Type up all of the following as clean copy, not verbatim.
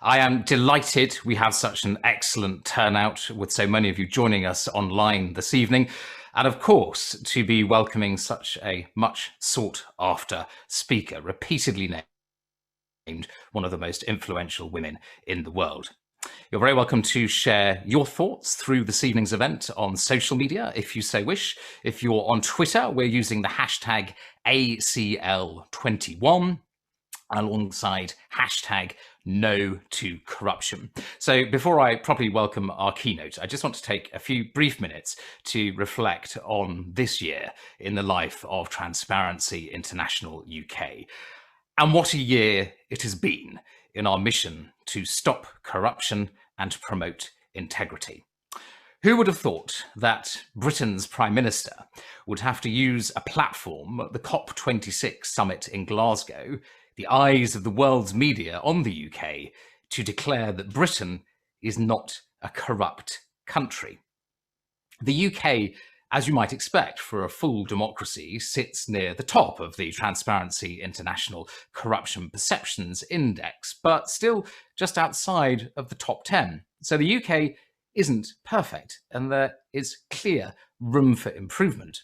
I am delighted we have such an excellent turnout with so many of you joining us online this evening. And of course, to be welcoming such a much sought after speaker, repeatedly named one of the most influential women in the world. You're very welcome to share your thoughts through this evening's event on social media, if you so wish. If you're on Twitter, we're using the hashtag ACL21 alongside hashtag no to corruption. So before I properly welcome our keynote, I just want to take a few brief minutes to reflect on this year in the life of Transparency International UK. And what a year it has been in our mission to stop corruption and promote integrity. Who would have thought that Britain's Prime Minister would have to use a platform at the COP26 summit in Glasgow, the eyes of the world's media on the UK, to declare that Britain is not a corrupt country? The UK, as you might expect for a full democracy, sits near the top of the Transparency International Corruption Perceptions Index, but still just outside of the top 10. So the UK isn't perfect, and there is clear room for improvement.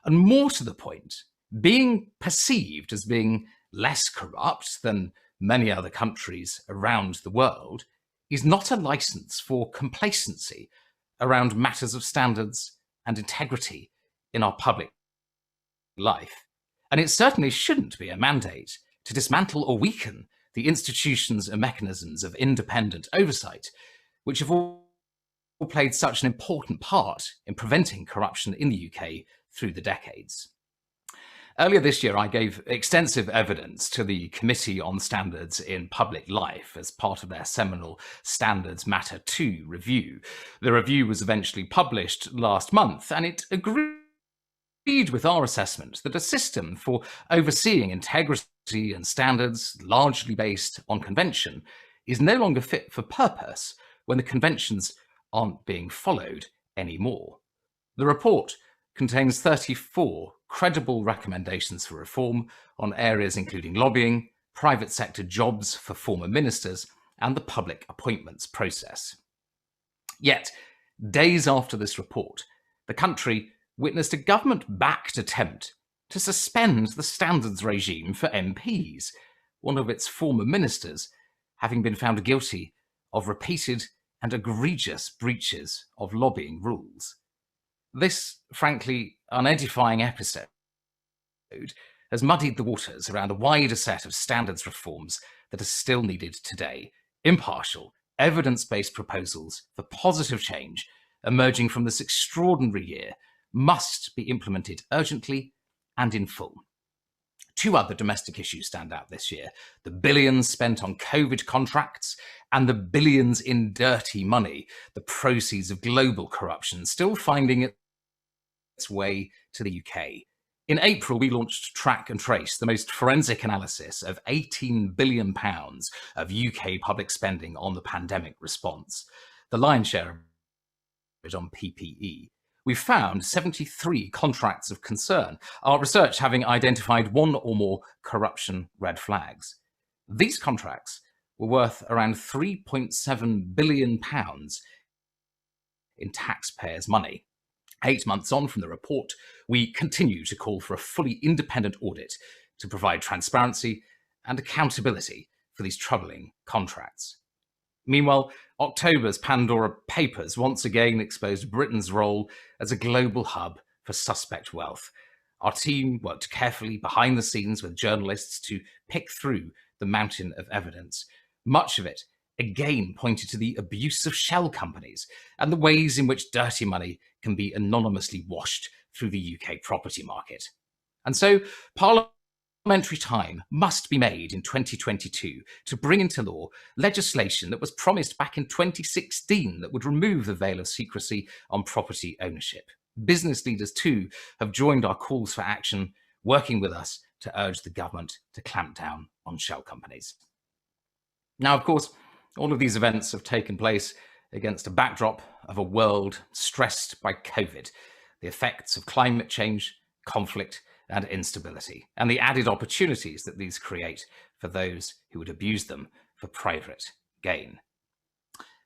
And more to the point, being perceived as being less corrupt than many other countries around the world is not a license for complacency around matters of standards and integrity in our public life. And it certainly shouldn't be a mandate to dismantle or weaken the institutions and mechanisms of independent oversight, which have all played such an important part in preventing corruption in the UK through the decades. Earlier this year, I gave extensive evidence to the Committee on Standards in Public Life as part of their seminal Standards Matter 2 review. The review was eventually published last month, and it agreed with our assessment that a system for overseeing integrity and standards largely based on convention is no longer fit for purpose when the conventions aren't being followed anymore. The report contains 34 credible recommendations for reform on areas including lobbying, private sector jobs for former ministers, and the public appointments process. Yet, days after this report, the country witnessed a government-backed attempt to suspend the standards regime for MPs, one of its former ministers having been found guilty of repeated and egregious breaches of lobbying rules. This, frankly, unedifying episode has muddied the waters around a wider set of standards reforms that are still needed today. Impartial, evidence-based proposals for positive change emerging from this extraordinary year must be implemented urgently and in full. Two other domestic issues stand out this year: the billions spent on COVID contracts and the billions in dirty money, the proceeds of global corruption still finding its way to the UK. In April, we launched Track and Trace, the most forensic analysis of £18 billion of UK public spending on the pandemic response, the lion's share of it on PPE. We found 73 contracts of concern, our research having identified one or more corruption red flags. These contracts were worth around £3.7 billion in taxpayers' money. 8 months on from the report, we continue to call for a fully independent audit to provide transparency and accountability for these troubling contracts. Meanwhile, October's Pandora Papers once again exposed Britain's role as a global hub for suspect wealth. Our team worked carefully behind the scenes with journalists to pick through the mountain of evidence. Much of it, again, pointed to the abuse of shell companies and the ways in which dirty money can be anonymously washed through the UK property market. And so, parliamentary time must be made in 2022 to bring into law legislation that was promised back in 2016 that would remove the veil of secrecy on property ownership. Business leaders too have joined our calls for action, working with us to urge the government to clamp down on shell companies. Now, of course, all of these events have taken place against a backdrop of a world stressed by COVID, the effects of climate change, conflict, and instability, and the added opportunities that these create for those who would abuse them for private gain.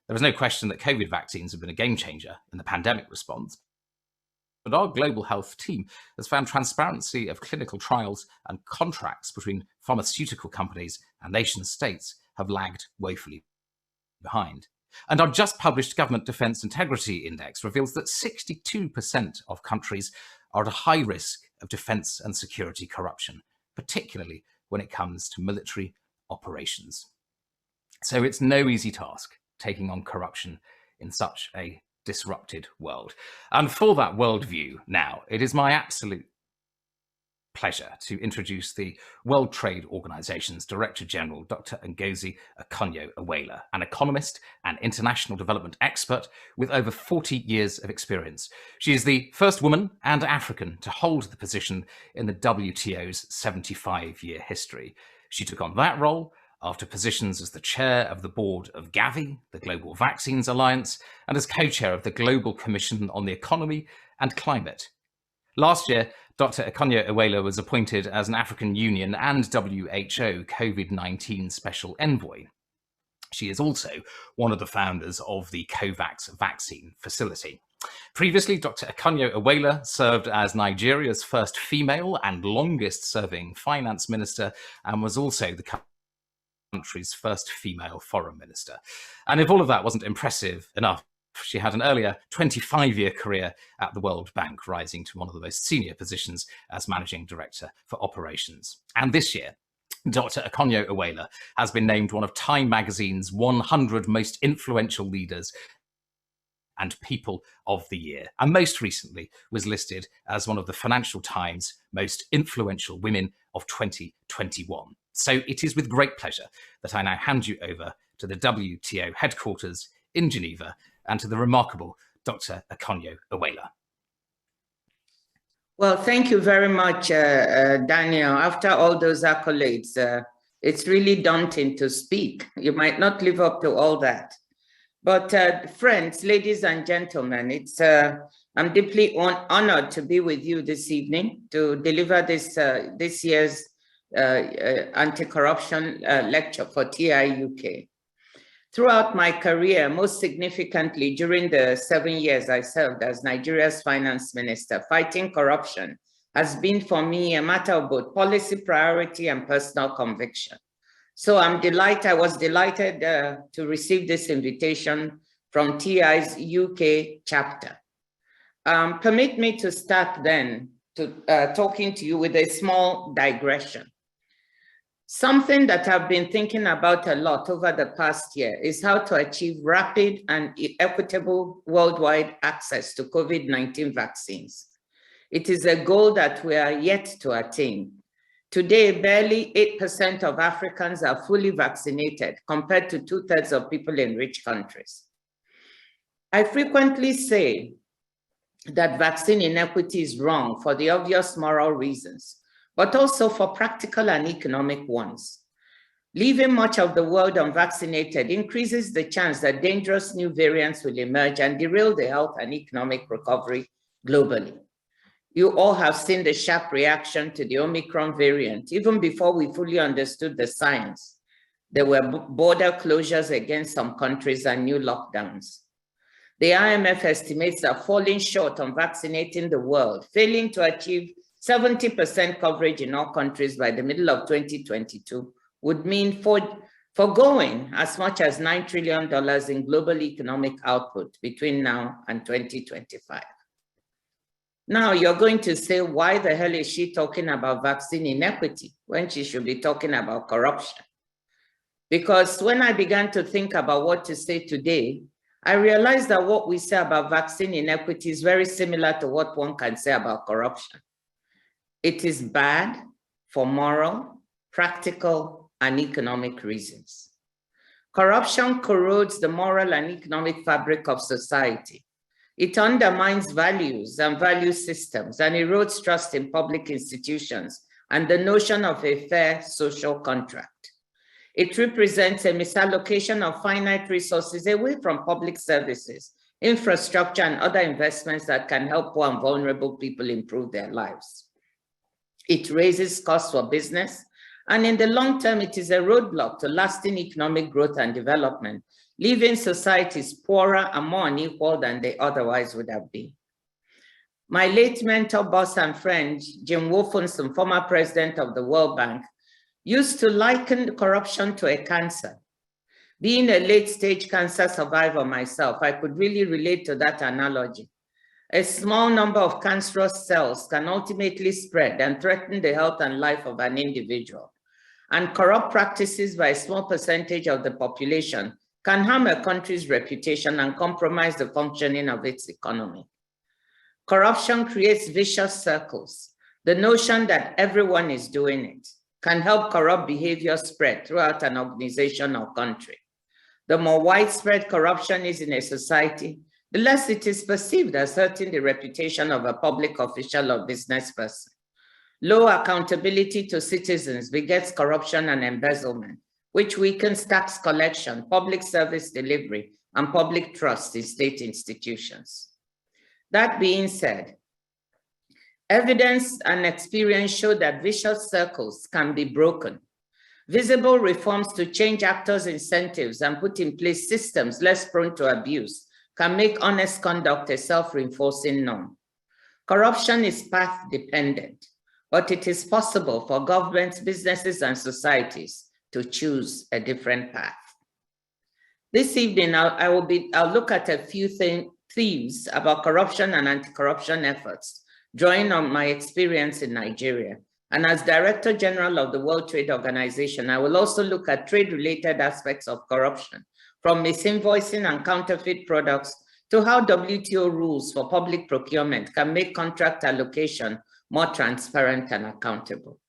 There is no question that COVID vaccines have been a game changer in the pandemic response, but our global health team has found transparency of clinical trials and contracts between pharmaceutical companies and nation states have lagged woefully behind. And our just published Government Defence Integrity Index reveals that 62% of countries are at a high risk of defence and security corruption, particularly when it comes to military operations. So it's no easy task taking on corruption in such a disrupted world. And for that worldview now, it is my absolute pleasure to introduce the World Trade Organization's Director General, Dr. Ngozi Okonjo-Iweala, an economist and international development expert with over 40 years of experience. She is the first woman and African to hold the position in the WTO's 75-year history. She took on that role after positions as the chair of the board of Gavi, the Global Vaccines Alliance, and as co-chair of the Global Commission on the Economy and Climate. Last year, Dr. Okonjo-Iweala was appointed as an African Union and WHO COVID-19 Special Envoy. She is also one of the founders of the COVAX vaccine facility. Previously, Dr. Okonjo-Iweala served as Nigeria's first female and longest-serving finance minister and was also the country's first female foreign minister. And if all of that wasn't impressive enough, she had an earlier 25-year career at the World Bank, rising to one of the most senior positions as Managing Director for Operations. And this year, Dr. Okonjo-Iweala has been named one of Time magazine's 100 most influential leaders and people of the year, and most recently was listed as one of the Financial Times most influential women of 2021. So it is with great pleasure that I now hand you over to the WTO headquarters in Geneva and to the remarkable Dr. Okonjo-Iweala. Well, thank you very much, Daniel. After all those accolades, it's really daunting to speak. You might not live up to all that. But friends, ladies and gentlemen, I'm deeply honored to be with you this evening to deliver this year's anti-corruption lecture for TI UK. Throughout my career, most significantly during the 7 years I served as Nigeria's finance minister, fighting corruption has been for me a matter of both policy priority and personal conviction. So I was delighted to receive this invitation from TI's UK chapter. Permit me to start then talking to you with a small digression. Something that I've been thinking about a lot over the past year is how to achieve rapid and equitable worldwide access to COVID-19 vaccines. It is a goal that we are yet to attain. Today, barely 8% of Africans are fully vaccinated compared to 2/3 of people in rich countries. I frequently say that vaccine inequity is wrong for the obvious moral reasons, but also for practical and economic ones. Leaving much of the world unvaccinated increases the chance that dangerous new variants will emerge and derail the health and economic recovery globally. You all have seen the sharp reaction to the Omicron variant. Even before we fully understood the science, there were border closures against some countries and new lockdowns. The IMF estimates that falling short on vaccinating the world, failing to achieve 70% coverage in all countries by the middle of 2022 would mean foregoing as much as $9 trillion in global economic output between now and 2025. Now you're going to say, why the hell is she talking about vaccine inequity when she should be talking about corruption? Because when I began to think about what to say today, I realized that what we say about vaccine inequity is very similar to what one can say about corruption. It is bad for moral, practical, and economic reasons. Corruption corrodes the moral and economic fabric of society. It undermines values and value systems and erodes trust in public institutions and the notion of a fair social contract. It represents a misallocation of finite resources away from public services, infrastructure, and other investments that can help poor and vulnerable people improve their lives. It raises costs for business And in the long term, it is a roadblock to lasting economic growth and development, leaving societies poorer and more unequal than they otherwise would have been. My late mentor, boss, and friend, Jim Wolfensohn, former president of the World Bank, used to liken corruption to a cancer. Being a late-stage cancer survivor myself, I could really relate to that analogy. A small number of cancerous cells can ultimately spread and threaten the health and life of an individual. And corrupt practices by a small percentage of the population can harm a country's reputation and compromise the functioning of its economy. Corruption creates vicious circles. The notion that everyone is doing it can help corrupt behavior spread throughout an organization or country. The more widespread corruption is in a society, the less it is perceived as hurting the reputation of a public official or business person. Low accountability to citizens begets corruption and embezzlement, which weakens tax collection, public service delivery, and public trust in state institutions. That being said, evidence and experience show that vicious circles can be broken. Visible reforms to change actors' incentives and put in place systems less prone to abuse can make honest conduct a self-reinforcing norm. Corruption is path-dependent, but it is possible for governments, businesses, and societies to choose a different path. This evening, I'll look at a few themes about corruption and anti-corruption efforts, drawing on my experience in Nigeria. And as Director General of the World Trade Organization, I will also look at trade-related aspects of corruption, from misinvoicing and counterfeit products to how WTO rules for public procurement can make contract allocation more transparent and accountable.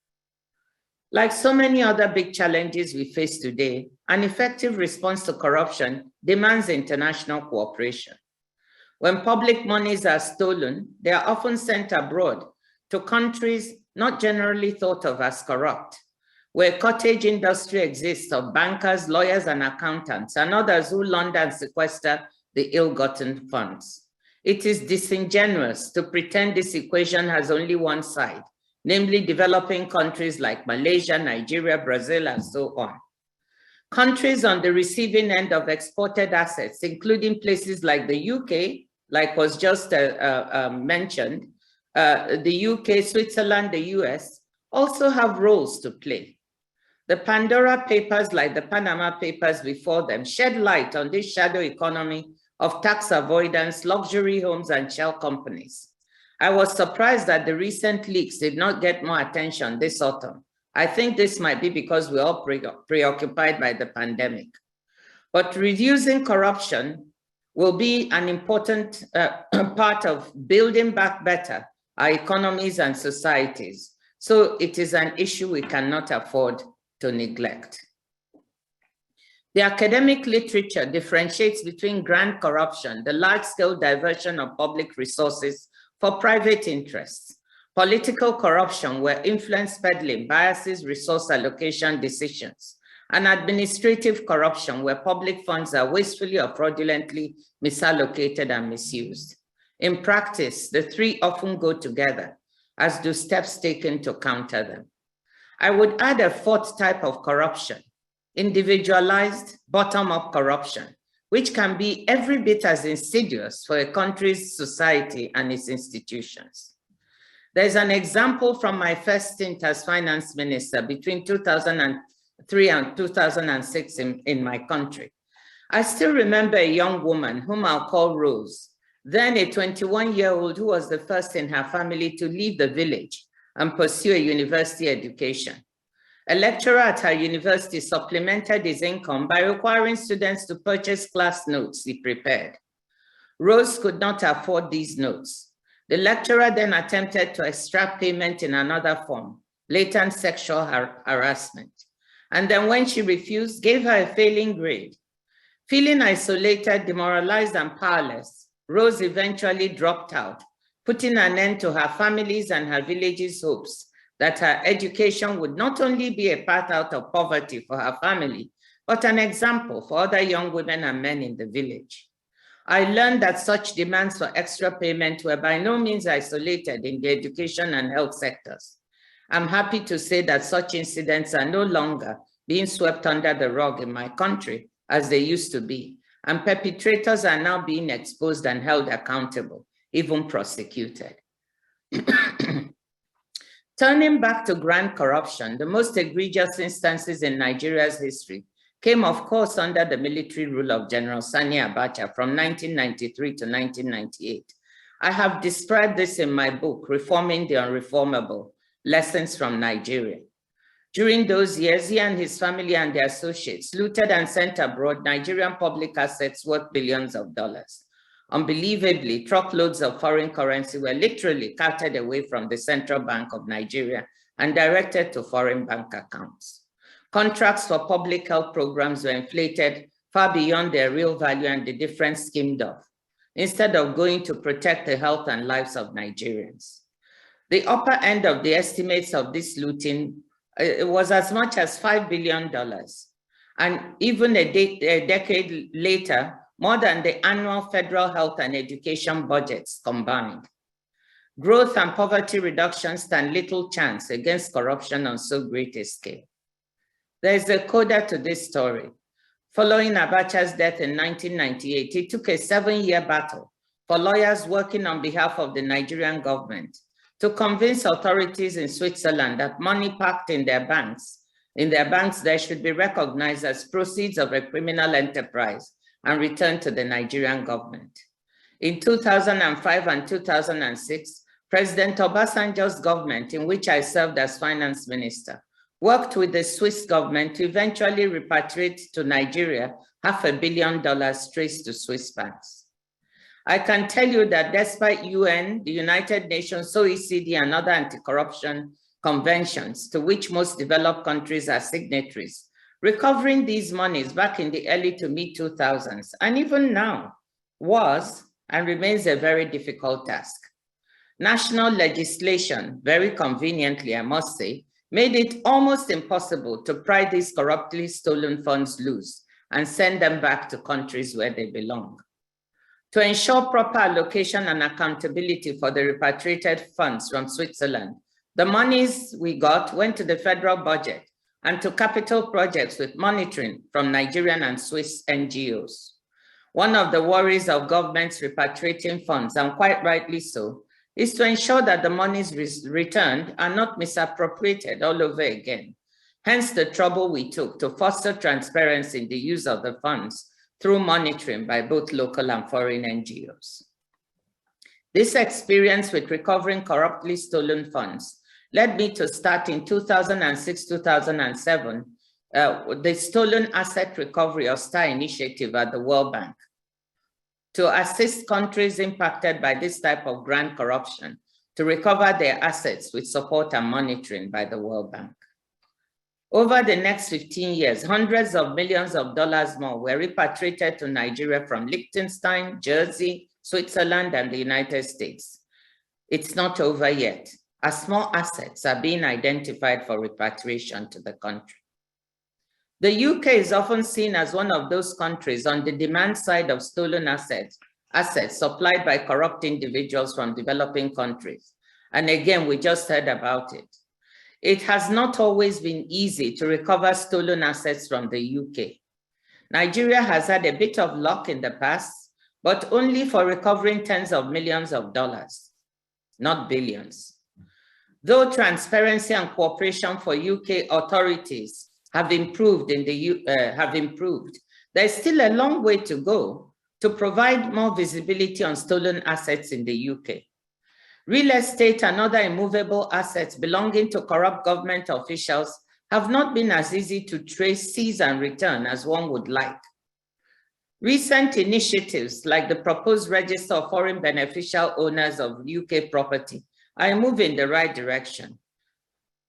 Like so many other big challenges we face today, an effective response to corruption demands international cooperation. When public monies are stolen, they are often sent abroad to countries not generally thought of as corrupt, where cottage industry exists of bankers, lawyers, and accountants, and others who launder and sequester the ill-gotten funds. It is disingenuous to pretend this equation has only one side, namely developing countries like Malaysia, Nigeria, Brazil, and so on. Countries on the receiving end of exported assets, including places like the UK, like was just mentioned, the UK, Switzerland, the US, also have roles to play. The Pandora Papers, like the Panama Papers before them, shed light on this shadow economy of tax avoidance, luxury homes, and shell companies. I was surprised that the recent leaks did not get more attention this autumn. I think this might be because we're all preoccupied by the pandemic. But reducing corruption will be an important part of building back better our economies and societies. So it is an issue we cannot afford to neglect. The academic literature differentiates between grand corruption, the large-scale diversion of public resources for private interests, political corruption where influence peddling biases resource allocation decisions, and administrative corruption where public funds are wastefully or fraudulently misallocated and misused. In practice, the three often go together, as do steps taken to counter them. I would add a fourth type of corruption, individualized bottom-up corruption, which can be every bit as insidious for a country's society and its institutions. There's an example from my first stint as finance minister between 2003 and 2006 in my country. I still remember a young woman whom I'll call Rose, then a 21-year-old who was the first in her family to leave the village and pursue a university education. A lecturer at her university supplemented his income by requiring students to purchase class notes he prepared. Rose could not afford these notes. The lecturer then attempted to extract payment in another form, blatant sexual harassment. And then when she refused, gave her a failing grade. Feeling isolated, demoralized, and powerless, Rose eventually dropped out, putting an end to her family's and her village's hopes that her education would not only be a path out of poverty for her family, but an example for other young women and men in the village. I learned that such demands for extra payment were by no means isolated in the education and health sectors. I'm happy to say that such incidents are no longer being swept under the rug in my country as they used to be, and perpetrators are now being exposed and held accountable, even prosecuted. Turning back to grand corruption, the most egregious instances in Nigeria's history came, of course, under the military rule of General Sani Abacha from 1993 to 1998. I have described this in my book, Reforming the Unreformable, Lessons from Nigeria. During those years, he and his family and their associates looted and sent abroad Nigerian public assets worth billions of dollars. Unbelievably, truckloads of foreign currency were literally carted away from the Central Bank of Nigeria and directed to foreign bank accounts. Contracts for public health programs were inflated far beyond their real value and the difference skimmed off, instead of going to protect the health and lives of Nigerians. The upper end of the estimates of this looting it was as much as $5 billion. And even a decade later, more than the annual federal health and education budgets combined. Growth and poverty reduction stand little chance against corruption on so great a scale. There is a coda to this story. Following Abacha's death in 1998, it took a 7-year battle for lawyers working on behalf of the Nigerian government to convince authorities in Switzerland that money parked in their banks there should be recognized as proceeds of a criminal enterprise and returned to the Nigerian government. In 2005 and 2006, President Obasanjo's government, in which I served as finance minister, worked with the Swiss government to eventually repatriate to Nigeria $500 million traced to Swiss banks. I can tell you that despite UN, the United Nations, OECD, and other anti-corruption conventions to which most developed countries are signatories, recovering these monies back in the early to mid-2000s, and even now, was and remains a very difficult task. National legislation, very conveniently, I must say, made it almost impossible to pry these corruptly stolen funds loose and send them back to countries where they belong. To ensure proper allocation and accountability for the repatriated funds from Switzerland, the monies we got went to the federal budget and to capital projects with monitoring from Nigerian and Swiss NGOs. One of the worries of governments repatriating funds, and quite rightly so, is to ensure that the monies returned are not misappropriated all over again. Hence the trouble we took to foster transparency in the use of the funds through monitoring by both local and foreign NGOs. This experience with recovering corruptly stolen funds led me to start in 2006-2007 the Stolen Asset Recovery or STAR initiative at the World Bank to assist countries impacted by this type of grand corruption to recover their assets with support and monitoring by the World Bank. Over the next 15 years, hundreds of millions of dollars more were repatriated to Nigeria from Liechtenstein, Jersey, Switzerland, and the United States. It's not over yet, as more assets are being identified for repatriation to the country. The UK is often seen as one of those countries on the demand side of stolen assets supplied by corrupt individuals from developing countries. And again, we just heard about it. It has not always been easy to recover stolen assets from the UK. Nigeria has had a bit of luck in the past, but only for recovering tens of millions of dollars, not billions. Though transparency and cooperation for UK authorities have improved there's still a long way to go to provide more visibility on stolen assets in the UK. Real estate and other immovable assets belonging to corrupt government officials have not been as easy to trace, seize, and return as one would like. Recent initiatives like the proposed register of foreign beneficial owners of UK property are a move in the right direction.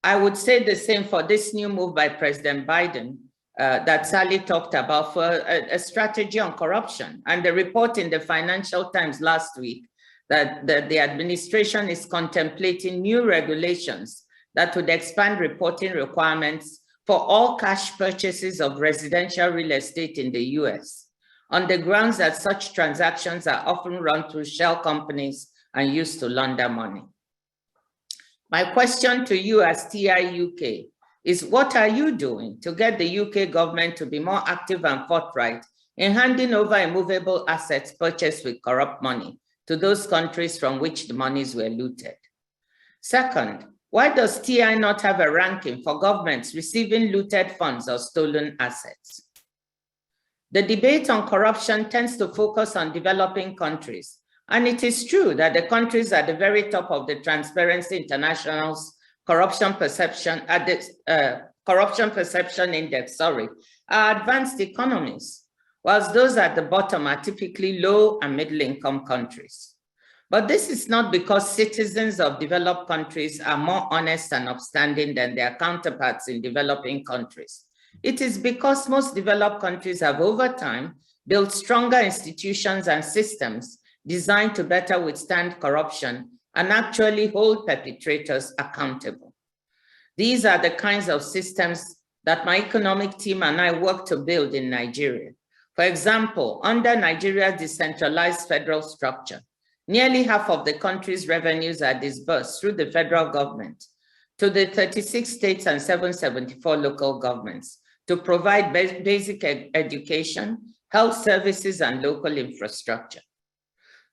I would say the same for this new move by President Biden that Sally talked about for a strategy on corruption, and the report in the Financial Times last week that the administration is contemplating new regulations that would expand reporting requirements for all cash purchases of residential real estate in the US, on the grounds that such transactions are often run through shell companies and used to launder money. My question to you as TI UK is, what are you doing to get the UK government to be more active and forthright in handing over immovable assets purchased with corrupt money to those countries from which the monies were looted? Second, why does TI not have a ranking for governments receiving looted funds or stolen assets? The debate on corruption tends to focus on developing countries, and it is true that the countries at the very top of the Transparency International's corruption perception index, are advanced economies, whilst those at the bottom are typically low and middle income countries. But this is not because citizens of developed countries are more honest and upstanding than their counterparts in developing countries. It is because most developed countries have over time built stronger institutions and systems designed to better withstand corruption and actually hold perpetrators accountable. These are the kinds of systems that my economic team and I work to build in Nigeria. For example, under Nigeria's decentralized federal structure, nearly half of the country's revenues are disbursed through the federal government to the 36 states and 774 local governments to provide basic education, health services, and local infrastructure.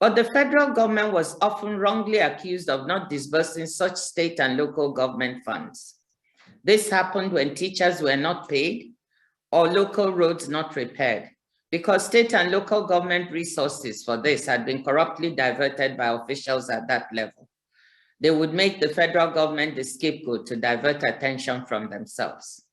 But the federal government was often wrongly accused of not disbursing such state and local government funds. This happened when teachers were not paid or local roads not repaired, because state and local government resources for this had been corruptly diverted by officials at that level. They would make the federal government the scapegoat to divert attention from themselves.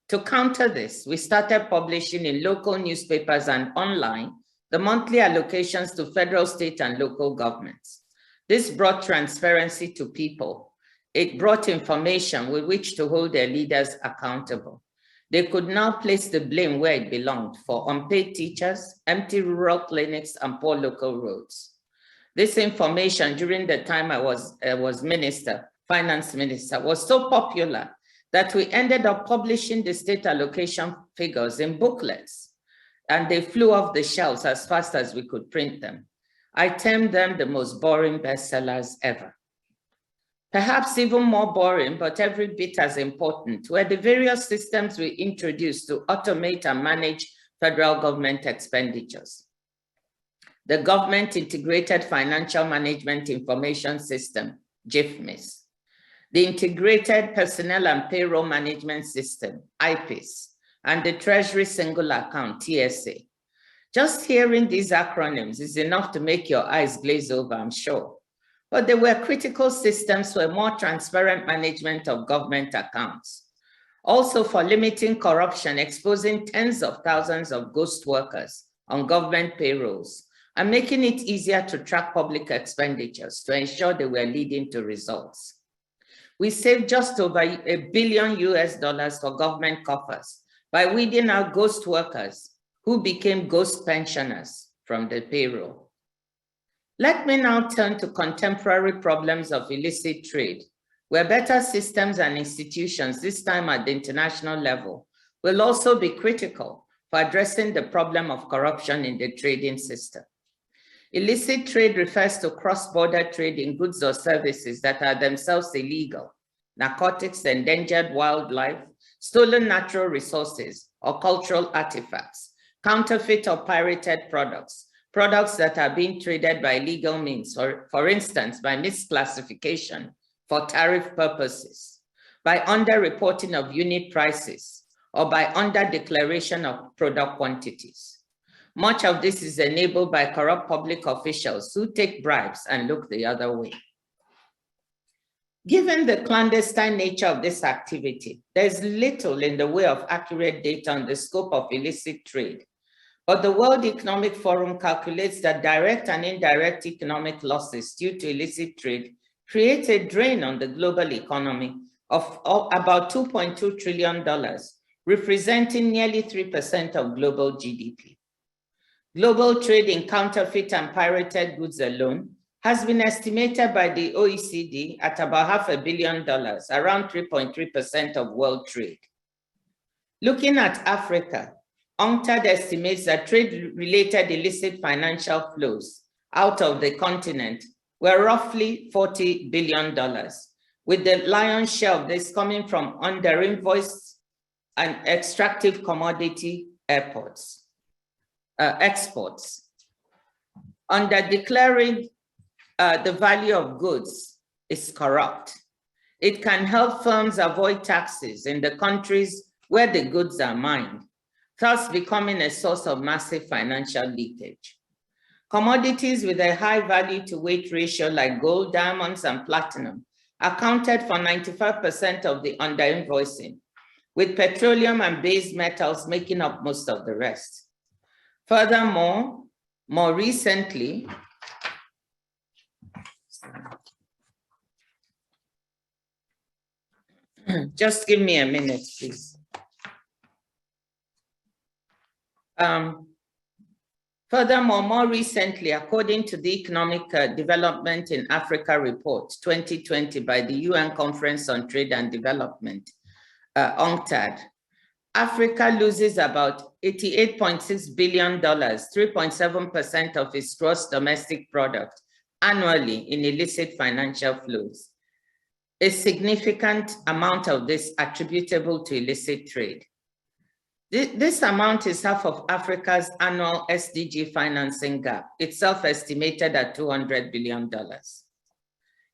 To counter this, we started publishing in local newspapers and online the monthly allocations to federal, state, and local governments. This brought transparency to people. It brought information with which to hold their leaders accountable. They could now place the blame where it belonged for unpaid teachers, empty rural clinics, and poor local roads. This information during the time I was finance minister, was so popular that we ended up publishing the state allocation figures in booklets, and they flew off the shelves as fast as we could print them. I termed them the most boring bestsellers ever. Perhaps even more boring, but every bit as important, were the various systems we introduced to automate and manage federal government expenditures. The Government Integrated Financial Management Information System, GIFMIS. The Integrated Personnel and Payroll Management System, IPIS, and the Treasury Single Account, TSA. Just hearing these acronyms is enough to make your eyes glaze over, I'm sure. But they were critical systems for a more transparent management of government accounts. Also for limiting corruption, exposing tens of thousands of ghost workers on government payrolls, and making it easier to track public expenditures to ensure they were leading to results. We saved just over $1 billion for government coffers by weeding out ghost workers who became ghost pensioners from the payroll. Let me now turn to contemporary problems of illicit trade, where better systems and institutions, this time at the international level, will also be critical for addressing the problem of corruption in the trading system. Illicit trade refers to cross-border trade in goods or services that are themselves illegal, narcotics, endangered wildlife, stolen natural resources, or cultural artifacts, counterfeit or pirated products, products that are being traded by illegal means, or for instance, by misclassification for tariff purposes, by underreporting of unit prices, or by under-declaration of product quantities. Much of this is enabled by corrupt public officials who take bribes and look the other way. Given the clandestine nature of this activity, there's little in the way of accurate data on the scope of illicit trade, but the World Economic Forum calculates that direct and indirect economic losses due to illicit trade create a drain on the global economy of about $2.2 trillion, representing nearly 3% of global GDP. Global trade in counterfeit and pirated goods alone has been estimated by the OECD at about $500 million, around 3.3% of world trade. Looking at Africa, UNCTAD estimates that trade-related illicit financial flows out of the continent were roughly $40 billion, with the lion's share of this coming from under-invoiced and extractive commodity exports. Under-declaring the value of goods is corrupt. It can help firms avoid taxes in the countries where the goods are mined, thus becoming a source of massive financial leakage. Commodities with a high value to weight ratio like gold, diamonds, and platinum accounted for 95% of the under-invoicing, with petroleum and base metals making up most of the rest. Furthermore, more recently, just give me a minute, please. Furthermore, more recently, according to the Economic Development in Africa Report 2020 by the UN Conference on Trade and Development, UNCTAD, Africa loses about $88.6 billion, 3.7% of its gross domestic product annually in illicit financial flows. A significant amount of this attributable to illicit trade. This amount is half of Africa's annual SDG financing gap, itself estimated at $200 billion.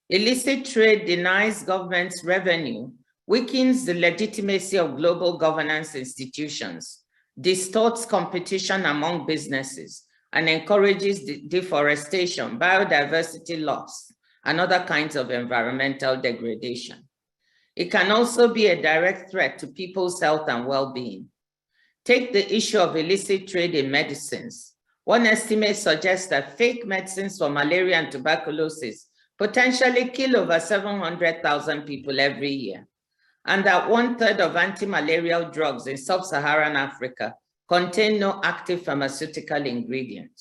Illicit trade denies governments revenue, weakens the legitimacy of global governance institutions, distorts competition among businesses, and encourages deforestation, biodiversity loss, and other kinds of environmental degradation. It can also be a direct threat to people's health and well-being. Take the issue of illicit trade in medicines. One estimate suggests that fake medicines for malaria and tuberculosis potentially kill over 700,000 people every year, and that 1/3 of anti-malarial drugs in sub-Saharan Africa contain no active pharmaceutical ingredient.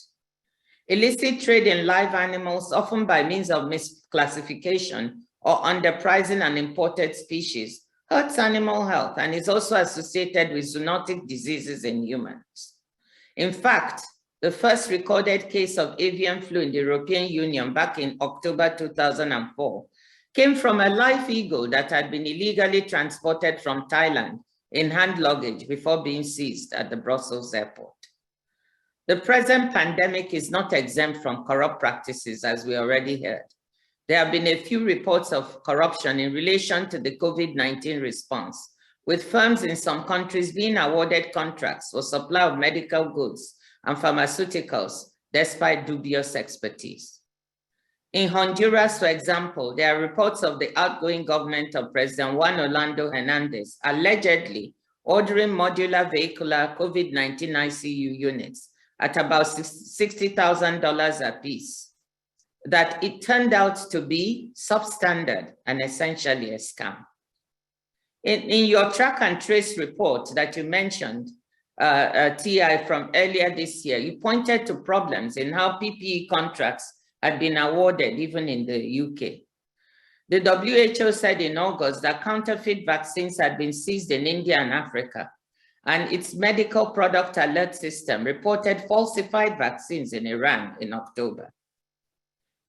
Illicit trade in live animals, often by means of misclassification or underpricing an imported species, hurts animal health and is also associated with zoonotic diseases in humans. In fact, the first recorded case of avian flu in the European Union back in October 2004 came from a live eagle that had been illegally transported from Thailand in hand luggage before being seized at the Brussels airport. The present pandemic is not exempt from corrupt practices, as we already heard. There have been a few reports of corruption in relation to the COVID-19 response, with firms in some countries being awarded contracts for supply of medical goods and pharmaceuticals despite dubious expertise. In Honduras, for example, there are reports of the outgoing government of President Juan Orlando Hernandez allegedly ordering modular vehicular COVID-19 ICU units at about $60,000 apiece, that it turned out to be substandard and essentially a scam. In your track and trace report that you mentioned, TI, from earlier this year, you pointed to problems in how PPE contracts had been awarded even in the UK. The WHO said in August that counterfeit vaccines had been seized in India and Africa, and its medical product alert system reported falsified vaccines in Iran in October.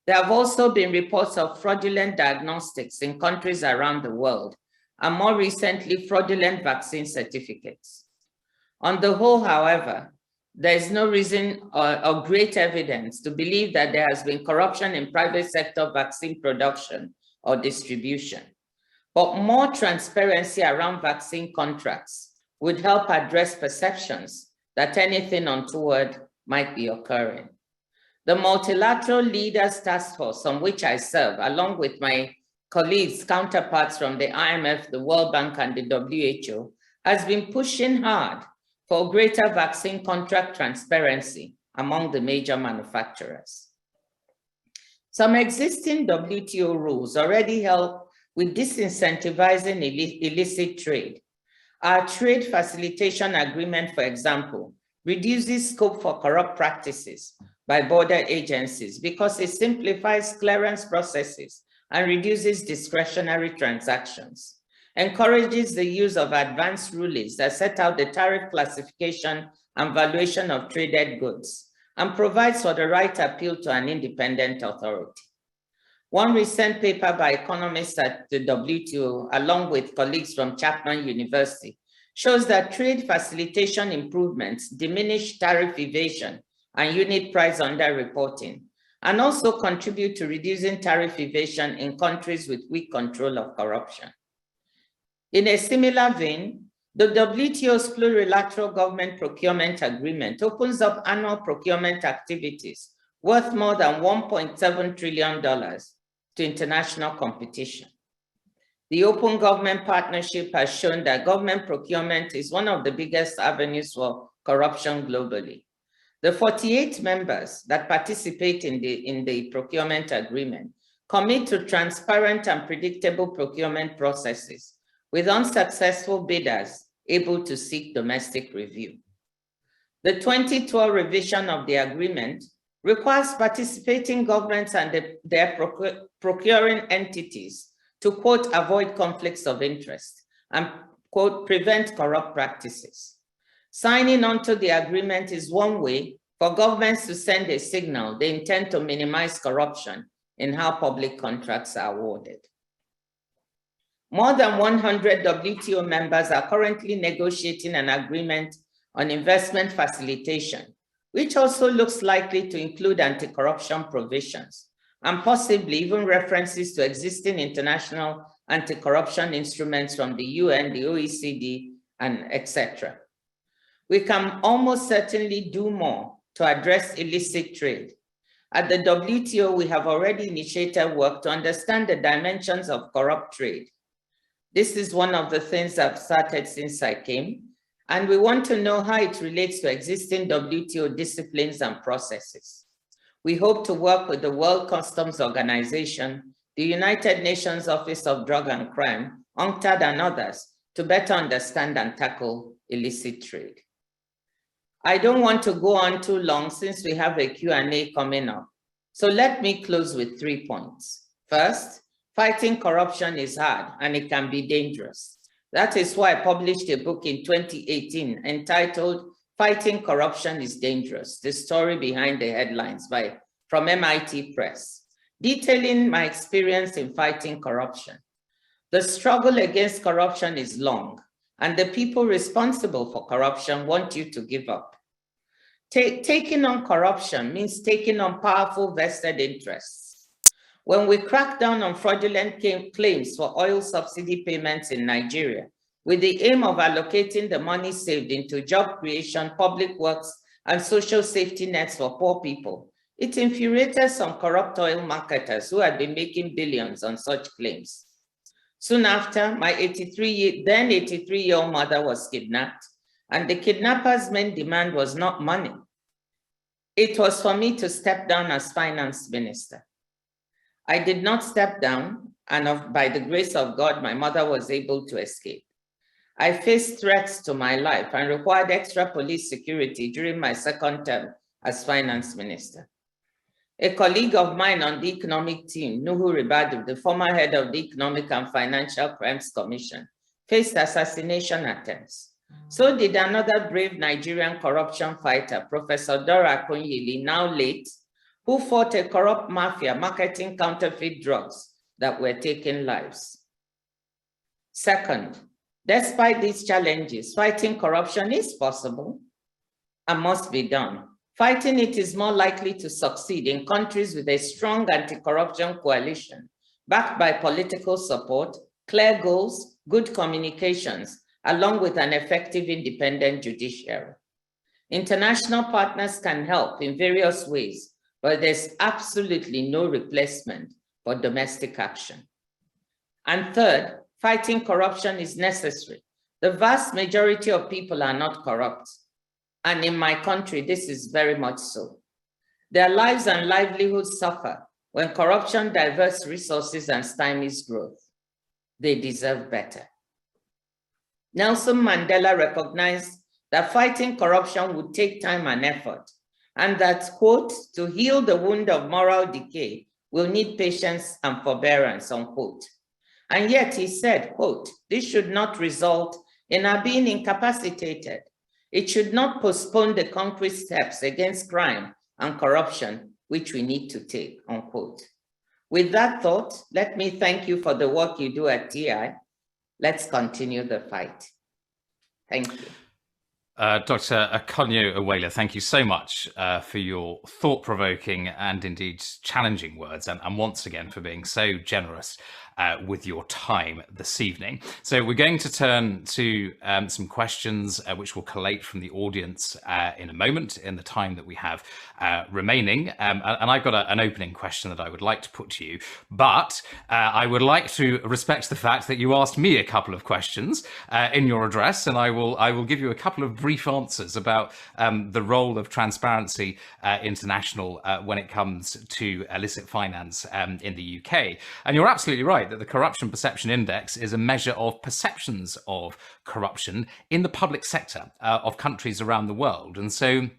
There have also been reports of fraudulent diagnostics in countries around the world, and more recently, fraudulent vaccine certificates. On the whole, however, there is no reason or great evidence to believe that there has been corruption in private sector vaccine production or distribution. But more transparency around vaccine contracts would help address perceptions that anything untoward might be occurring. The Multilateral Leaders Task Force, on which I serve, along with my colleagues, counterparts from the IMF, the World Bank, and the WHO, has been pushing hard for greater vaccine contract transparency among the major manufacturers. Some existing WTO rules already help with disincentivizing illicit trade. Our trade facilitation agreement, for example, reduces scope for corrupt practices by border agencies because it simplifies clearance processes and reduces discretionary transactions, encourages the use of advanced rulings that set out the tariff classification and valuation of traded goods, and provides for the right appeal to an independent authority. One recent paper by economists at the WTO, along with colleagues from Chapman University, shows that trade facilitation improvements diminish tariff evasion and unit price underreporting, and also contribute to reducing tariff evasion in countries with weak control of corruption. In a similar vein, the WTO's plurilateral government procurement agreement opens up annual procurement activities worth more than $1.7 trillion to international competition. The Open Government Partnership has shown that government procurement is one of the biggest avenues for corruption globally. The 48 members that participate in the procurement agreement commit to transparent and predictable procurement processes, with unsuccessful bidders able to seek domestic review. The 2012 revision of the agreement requires participating governments and their procuring entities to, quote, avoid conflicts of interest and, quote, prevent corrupt practices. Signing onto the agreement is one way for governments to send a signal they intend to minimize corruption in how public contracts are awarded. More than 100 WTO members are currently negotiating an agreement on investment facilitation, which also looks likely to include anti-corruption provisions and possibly even references to existing international anti-corruption instruments from the UN, the OECD, and etc. We can almost certainly do more to address illicit trade. At the WTO, we have already initiated work to understand the dimensions of corrupt trade. This is one of the things I've started since I came, and we want to know how it relates to existing WTO disciplines and processes. We hope to work with the World Customs Organization, the United Nations Office of Drug and Crime, UNCTAD, and others to better understand and tackle illicit trade. I don't want to go on too long since we have a Q&A coming up. So let me close with 3 points. First, fighting corruption is hard and it can be dangerous. That is why I published a book in 2018 entitled Fighting Corruption is Dangerous, the story behind the headlines from MIT Press, detailing my experience in fighting corruption. The struggle against corruption is long, and the people responsible for corruption want you to give up. Taking on corruption means taking on powerful vested interests. When we crack down on fraudulent claims for oil subsidy payments in Nigeria, with the aim of allocating the money saved into job creation, public works, and social safety nets for poor people, it infuriated some corrupt oil marketers who had been making billions on such claims. Soon after, my then 83-year-old mother was kidnapped, and the kidnappers' main demand was not money. It was for me to step down as finance minister. I did not step down, and by the grace of God, my mother was able to escape. I faced threats to my life and required extra police security during my second term as finance minister. A colleague of mine on the economic team, Nuhu Ribadu, the former head of the Economic and Financial Crimes Commission, faced assassination attempts. So did another brave Nigerian corruption fighter, Professor Dora Akunyili, now late, who fought a corrupt mafia marketing counterfeit drugs that were taking lives. Second, despite these challenges, fighting corruption is possible and must be done. Fighting it is more likely to succeed in countries with a strong anti-corruption coalition, backed by political support, clear goals, good communications, along with an effective independent judiciary. International partners can help in various ways, but there's absolutely no replacement for domestic action. And third, fighting corruption is necessary. The vast majority of people are not corrupt. And in my country, this is very much so. Their lives and livelihoods suffer when corruption diverts resources and stymies growth. They deserve better. Nelson Mandela recognized that fighting corruption would take time and effort, and that, quote, to heal the wound of moral decay will need patience and forbearance, unquote. And yet he said, quote, this should not result in our being incapacitated. It should not postpone the concrete steps against crime and corruption which we need to take, unquote. With that thought, let me thank you for the work you do at TI. Let's continue the fight. Thank you. Dr. Akonyo-Iweala, thank you so much for your thought-provoking and indeed challenging words, and once again for being so generous with your time this evening. So we're going to turn to some questions which will collate from the audience in a moment in the time that we have remaining. And I've got an opening question that I would like to put to you, but I would like to respect the fact that you asked me a couple of questions in your address, and I will give you a couple of brief answers about the role of Transparency International when it comes to illicit finance in the UK. And you're absolutely right that the Corruption Perception Index is a measure of perceptions of corruption in the public sector of countries around the world. And so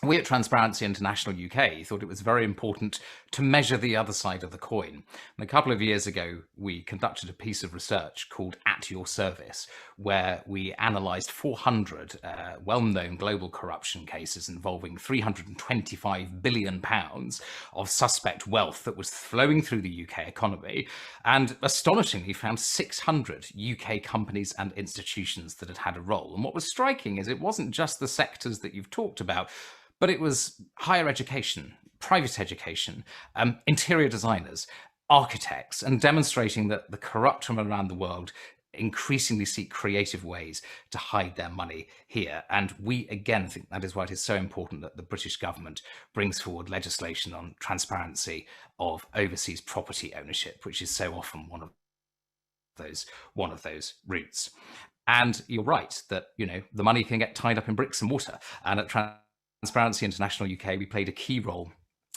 we at Transparency International UK thought it was very important to measure the other side of the coin. And a couple of years ago, we conducted a piece of research called At Your Service, where we analysed 400 well-known global corruption cases involving £325 billion of suspect wealth that was flowing through the UK economy, and astonishingly found 600 UK companies and institutions that had had a role. And what was striking is it wasn't just the sectors that you've talked about, but it was higher education, private education, interior designers, architects, and demonstrating that the corrupt from around the world increasingly seek creative ways to hide their money here. And we, again, think that is why it is so important that the British government brings forward legislation on transparency of overseas property ownership, which is so often one of those routes. And you're right that, you know, the money can get tied up in bricks and mortar. And at Transparency International UK, we played a key role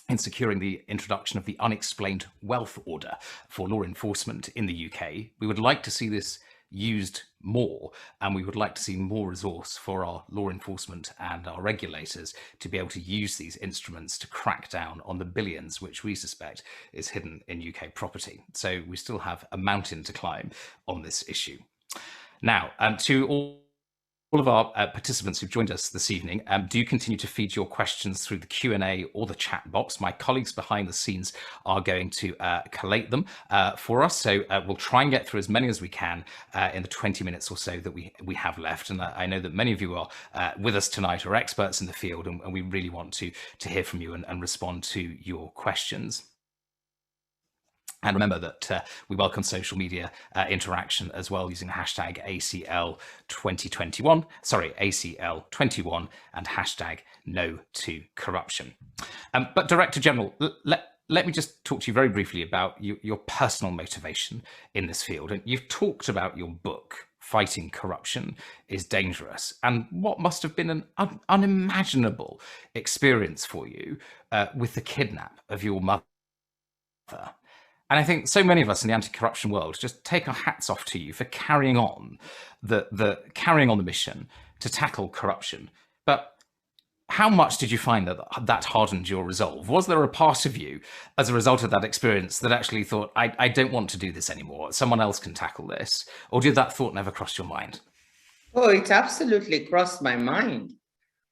in securing the introduction of the Unexplained Wealth Order for law enforcement in the UK. We would like to see this used more, and we would like to see more resource for our law enforcement and our regulators to be able to use these instruments to crack down on the billions which we suspect is hidden in UK property. So we still have a mountain to climb on this issue. Now, to all of our participants who've joined us this evening, do continue to feed your questions through the Q&A or the chat box. My colleagues behind the scenes are going to collate them for us. So we'll try and get through as many as we can in the 20 minutes or so that we have left. And I know that many of you are with us tonight are experts in the field, and we really want to hear from you and respond to your questions. And remember that we welcome social media interaction as well, using hashtag ACL2021, ACL21, and hashtag No to Corruption. But Director General, let me just talk to you very briefly about your personal motivation in this field. And you've talked about your book, Fighting Corruption is Dangerous, and what must have been an unimaginable experience for you with the kidnap of your mother. And I think so many of us in the anti-corruption world just take our hats off to you for carrying on the mission to tackle corruption. But how much did you find that hardened your resolve? Was there a part of you, as a result of that experience, that actually thought, I don't want to do this anymore, someone else can tackle this? Or did that thought never cross your mind? Oh, it absolutely crossed my mind.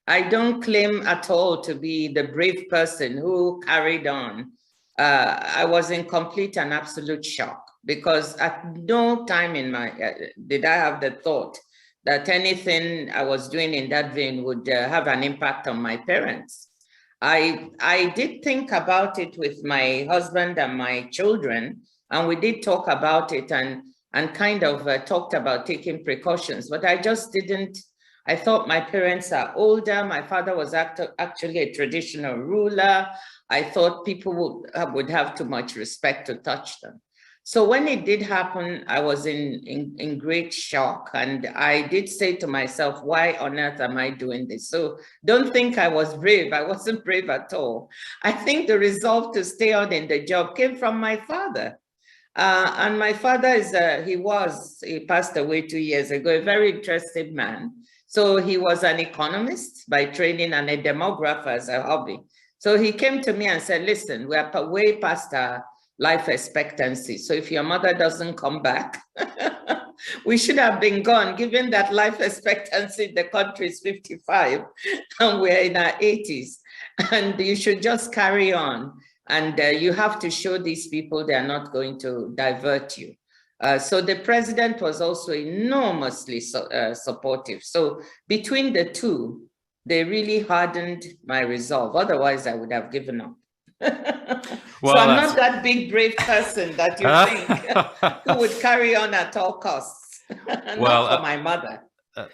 I don't claim at all to be the brave person who carried on. I was in complete and absolute shock, because at no time in my did I have the thought that anything I was doing in that vein would have an impact on my parents. I did think about it with my husband and my children, and we did talk about it and kind of talked about taking precautions, but I just didn't. I thought my parents are older. My father was actually a traditional ruler. I thought people would have too much respect to touch them. So when it did happen, I was in great shock. And I did say to myself, why on earth am I doing this? So don't think I was brave. I wasn't brave at all. I think the resolve to stay on in the job came from my father. And my father he passed away 2 years ago, a very interesting man. So he was an economist by training and a demographer as a hobby. So he came to me and said, listen, we are way past our life expectancy. So if your mother doesn't come back, we should have been gone, given that life expectancy in the country is 55 and we're in our 80s. And you should just carry on. And you have to show these people they are not going to divert you. So the president was also enormously supportive. So between the two, they really hardened my resolve. Otherwise, I would have given up. Well, so I'm not that big, brave person that you think who would carry on at all costs. Well, not for my mother.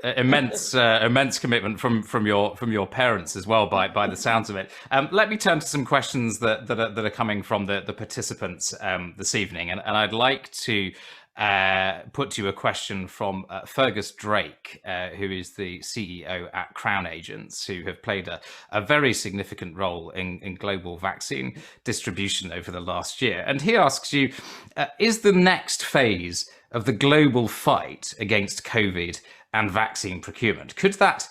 Immense commitment from your parents as well, by the sounds of it. Let me turn to some questions that are coming from the participants this evening, and I'd like to put to you a question from Fergus Drake, who is the CEO at Crown Agents, who have played a very significant role in global vaccine distribution over the last year. And he asks you, is the next phase of the global fight against COVID and vaccine procurement, could that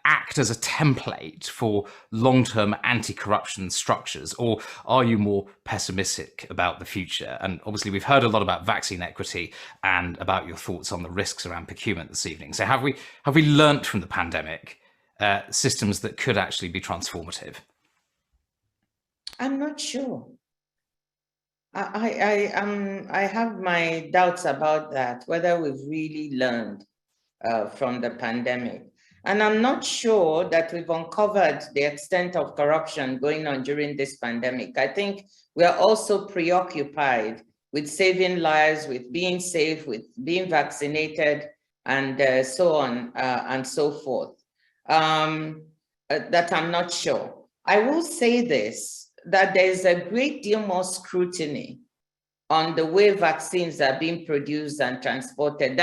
act as a template for long-term anti-corruption structures, or are you more pessimistic about the future? And obviously we've heard a lot about vaccine equity and about your thoughts on the risks around procurement this evening. So have we learnt from the pandemic systems that could actually be transformative? I'm not sure. I have my doubts about that, whether we've really learned from the pandemic. And I'm not sure that we've uncovered the extent of corruption going on during this pandemic. I think we are also preoccupied with saving lives, with being safe, with being vaccinated, and so on and so forth, that I'm not sure. I will say this, that there's a great deal more scrutiny on the way vaccines are being produced and transported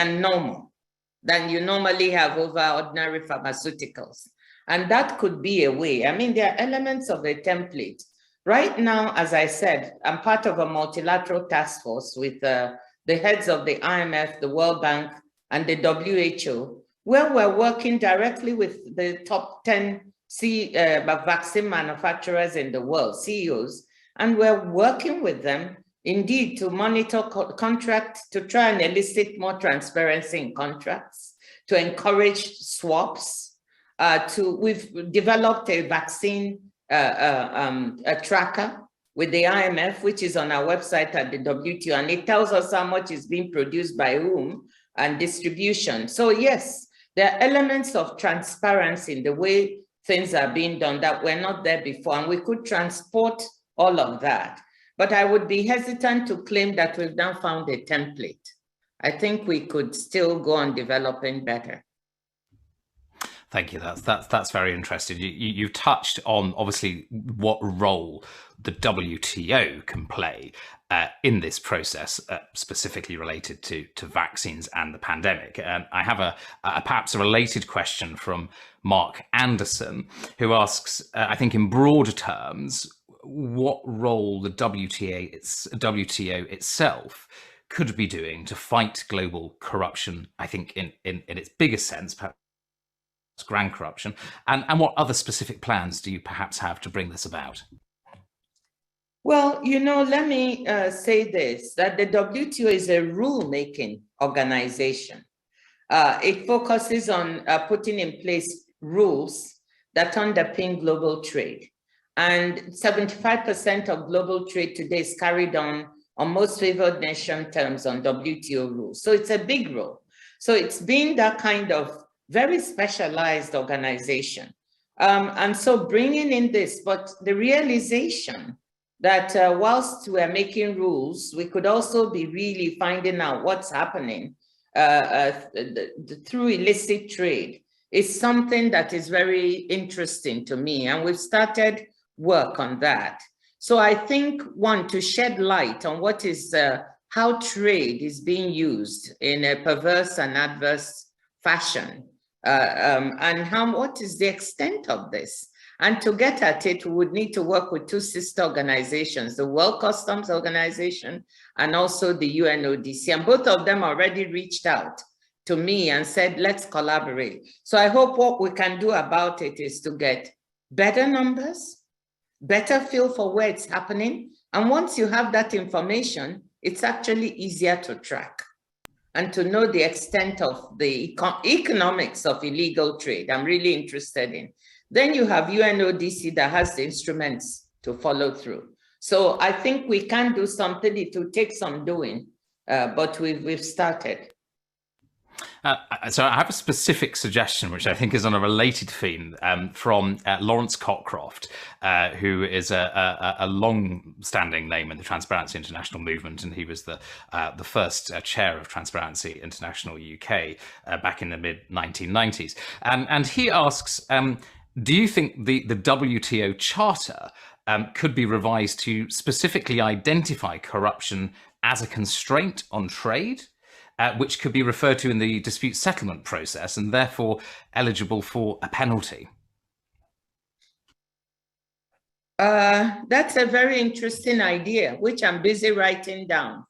than you normally have over ordinary pharmaceuticals. And that could be a way. I mean, there are elements of a template. Right now, as I said, I'm part of a multilateral task force with the heads of the IMF, the World Bank, and the WHO, where we're working directly with the top 10 vaccine manufacturers in the world, CEOs, and we're working with them indeed to monitor contracts, to try and elicit more transparency in contracts, to encourage swaps. We've developed a vaccine a tracker with the IMF, which is on our website at the WTO, and it tells us how much is being produced by whom and distribution. So yes, there are elements of transparency in the way things are being done that were not there before, and we could transport all of that. But I would be hesitant to claim that we've now found a template. I think we could still go on developing better. Thank you. That's very interesting. You've touched on obviously what role the WTO can play in this process, specifically related to vaccines and the pandemic. And I have perhaps a related question from Mark Anderson, who asks, I think in broader terms, what role the WTO itself could be doing to fight global corruption, I think in its biggest sense, perhaps grand corruption, and what other specific plans do you perhaps have to bring this about? Well, let me say this, that the WTO is a rule-making organization. It focuses on putting in place rules that underpin global trade. And 75% of global trade today is carried on most favored nation terms on WTO rules. So it's a big role. So it's been that kind of very specialized organization. And so bringing in this, but the realization that whilst we're making rules, we could also be really finding out what's happening through illicit trade is something that is very interesting to me. And we've started work on that. So I think, one, to shed light on what is, how trade is being used in a perverse and adverse fashion, and what is the extent of this? And to get at it, we would need to work with two sister organizations, the World Customs Organization and also the UNODC. And both of them already reached out to me and said, let's collaborate. So I hope what we can do about it is to get better numbers, better feel for where it's happening. And once you have that information, it's actually easier to track and to know the extent of the economics of illegal trade. I'm really interested in. Then you have UNODC that has the instruments to follow through. So I think we can do something. It will take some doing, but we've started. So I have a specific suggestion, which I think is on a related theme, from Lawrence Cockcroft, who is a long-standing name in the Transparency International movement, and he was the first chair of Transparency International UK back in the mid-1990s. And he asks, do you think the WTO Charter could be revised to specifically identify corruption as a constraint on trade, which could be referred to in the dispute settlement process and therefore eligible for a penalty? That's a very interesting idea, which I'm busy writing down.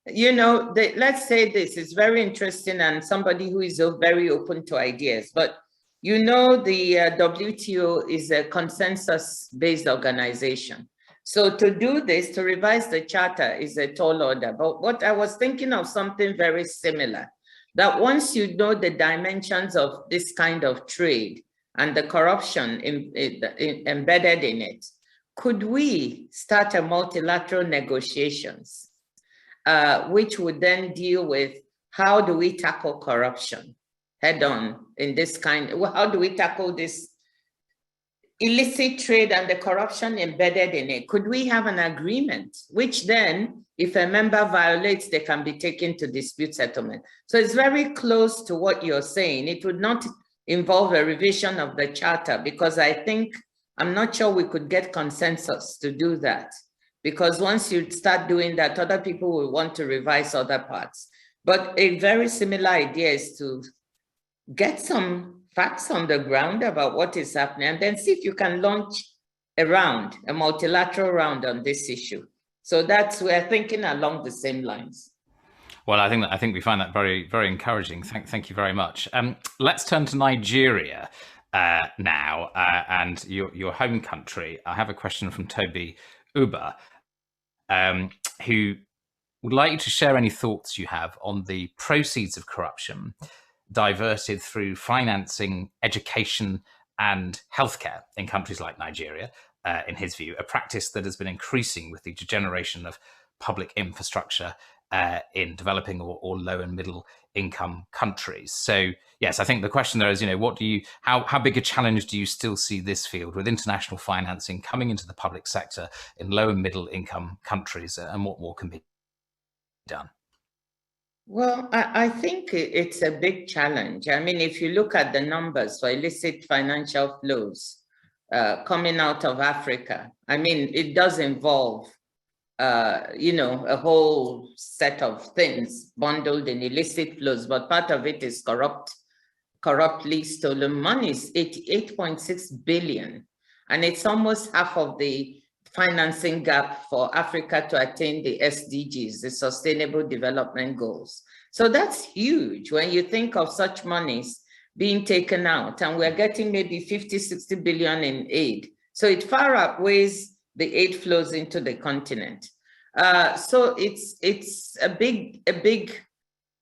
You know, let's say this is very interesting and somebody who is very open to ideas, but you know, the WTO is a consensus-based organization. So to do this, to revise the charter is a tall order. But what I was thinking of something very similar, that once you know the dimensions of this kind of trade and the corruption embedded in it, could we start a multilateral negotiations, which would then deal with how do we tackle corruption head on in this kind, how do we tackle this illicit trade and the corruption embedded in it? Could we have an agreement, which then, if a member violates, they can be taken to dispute settlement? So it's very close to what you're saying. It would not involve a revision of the charter, because I'm not sure we could get consensus to do that. Because once you start doing that, other people will want to revise other parts. But a very similar idea is to get some facts on the ground about what is happening, and then see if you can launch a multilateral round on this issue. So we're thinking along the same lines. Well, I think we find that very, very encouraging. Thank you very much. Let's turn to Nigeria now, and your home country. I have a question from Toby Uba, who would like you to share any thoughts you have on the proceeds of corruption diverted through financing education and healthcare in countries like Nigeria, in his view, a practice that has been increasing with the degeneration of public infrastructure in developing or low and middle income countries. So yes, I think the question there is, how big a challenge do you still see this field with international financing coming into the public sector in low and middle income countries, and what more can be done? Well, I think it's a big challenge. I mean, if you look at the numbers for illicit financial flows coming out of Africa, I mean, it does involve, a whole set of things bundled in illicit flows, but part of it is corruptly stolen money. It's 8.6 billion. And it's almost half of the financing gap for Africa to attain the SDGs, the Sustainable Development Goals. So that's huge when you think of such monies being taken out, and we're getting maybe 50, 60 billion in aid. So it far outweighs the aid flows into the continent. So it's a big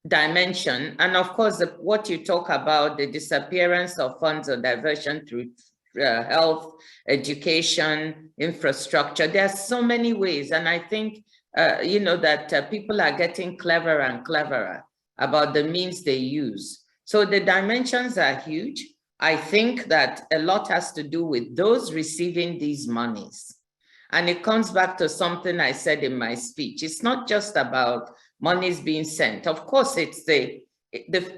dimension. And of course, what you talk about, the disappearance of funds or diversion through health, education, infrastructure. There are so many ways. And I think, that people are getting cleverer and cleverer about the means they use. So the dimensions are huge. I think that a lot has to do with those receiving these monies. And it comes back to something I said in my speech. It's not just about monies being sent. Of course, it's the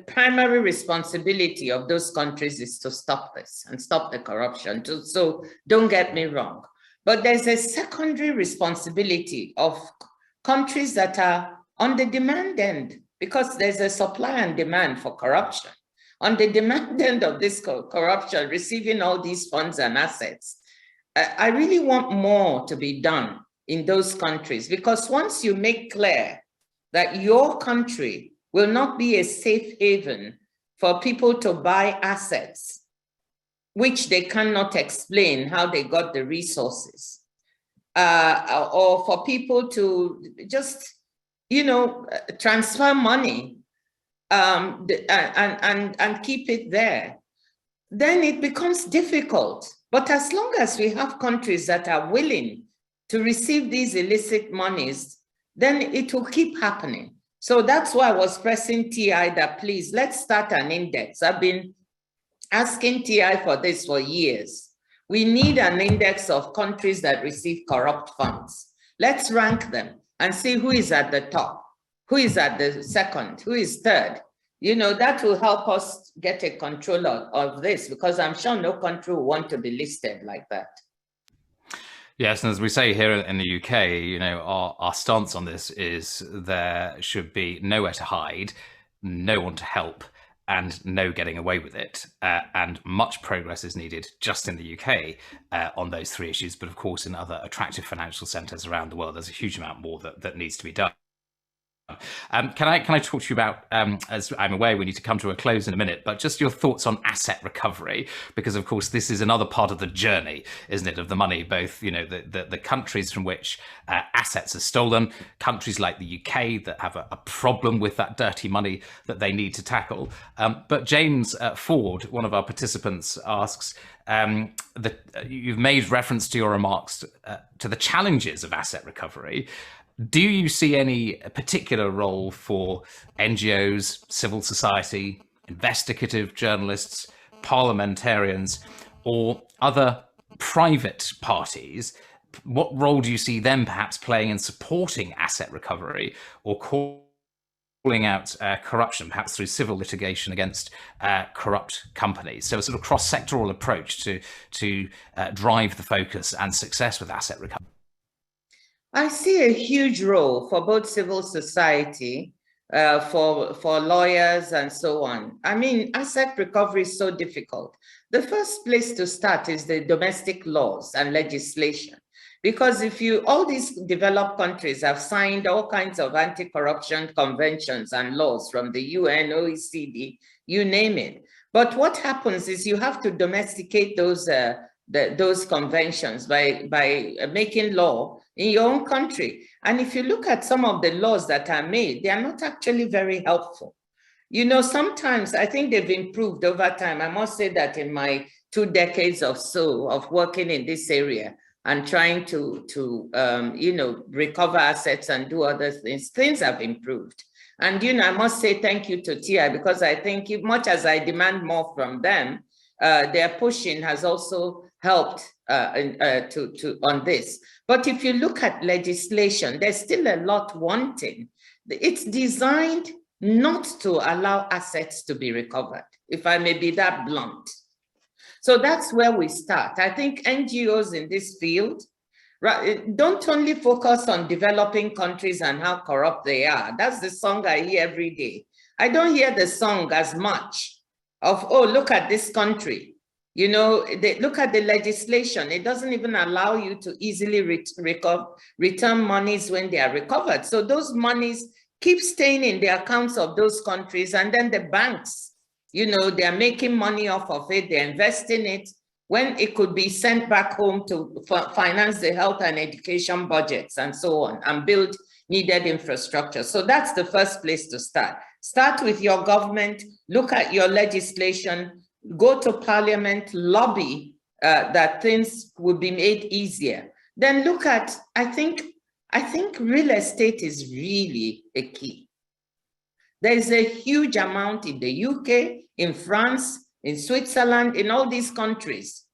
primary responsibility of those countries is to stop this and stop the corruption. So don't get me wrong. But there's a secondary responsibility of countries that are on the demand end, because there's a supply and demand for corruption. On the demand end of this corruption, receiving all these funds and assets, I really want more to be done in those countries, because once you make clear that your country will not be a safe haven for people to buy assets, which they cannot explain how they got the resources, or for people to just, transfer money and keep it there, then it becomes difficult, But as long as we have countries that are willing to receive these illicit monies, then it will keep happening. So that's why I was pressing TI that please, let's start an index. I've been asking TI for this for years. We need an index of countries that receive corrupt funds. Let's rank them and see who is at the top, who is at the second, who is third. You know, that will help us get a control of this, because I'm sure no country will want to be listed like that. Yes, and as we say here in the UK, you know, our stance on this is there should be nowhere to hide, no one to help, and no getting away with it. And much progress is needed just in the UK on those three issues. But of course, in other attractive financial centres around the world, there's a huge amount more that needs to be done. Can I talk to you about, as I'm aware we need to come to a close in a minute, but just your thoughts on asset recovery, because of course this is another part of the journey, isn't it, of the money, both, you know, the countries from which assets are stolen, countries like the UK that have a problem with that dirty money that they need to tackle. But James Ford, one of our participants, asks, you've made reference to your remarks to the challenges of asset recovery. Do you see any particular role for NGOs, civil society, investigative journalists, parliamentarians, or other private parties? What role do you see them perhaps playing in supporting asset recovery or calling out corruption, perhaps through civil litigation against corrupt companies? So a sort of cross-sectoral approach to drive the focus and success with asset recovery. I see a huge role for both civil society, for lawyers and so on. I mean, asset recovery is so difficult. The first place to start is the domestic laws and legislation. Because if all these developed countries have signed all kinds of anti-corruption conventions and laws from the UN, OECD, you name it. But what happens is you have to domesticate those conventions by making law in your own country. And if you look at some of the laws that are made, they are not actually very helpful. You know, sometimes I think they've improved over time. I must say that in my 2 decades or so of working in this area and trying to you know, recover assets and do other things, things have improved. And, you know, I must say thank you to TI, because I think much as I demand more from them, their pushing has also helped on this. But if you look at legislation, there's still a lot wanting. It's designed not to allow assets to be recovered, if I may be that blunt. So that's where we start. I think NGOs in this field don't only focus on developing countries and how corrupt they are. That's the song I hear every day. I don't hear the song as much of, oh, look at this country. You know, they look at the legislation. It doesn't even allow you to easily return monies when they are recovered. So those monies keep staying in the accounts of those countries, and then the banks, you know, they're making money off of it, they're investing it, when it could be sent back home to finance the health and education budgets and so on, and build needed infrastructure. So that's the first place to start. Start with your government, look at your legislation, go to parliament, lobby that things will be made easier. Then look at, I think real estate is really a key. There's a huge amount in the UK, in France, in Switzerland, in all these countries.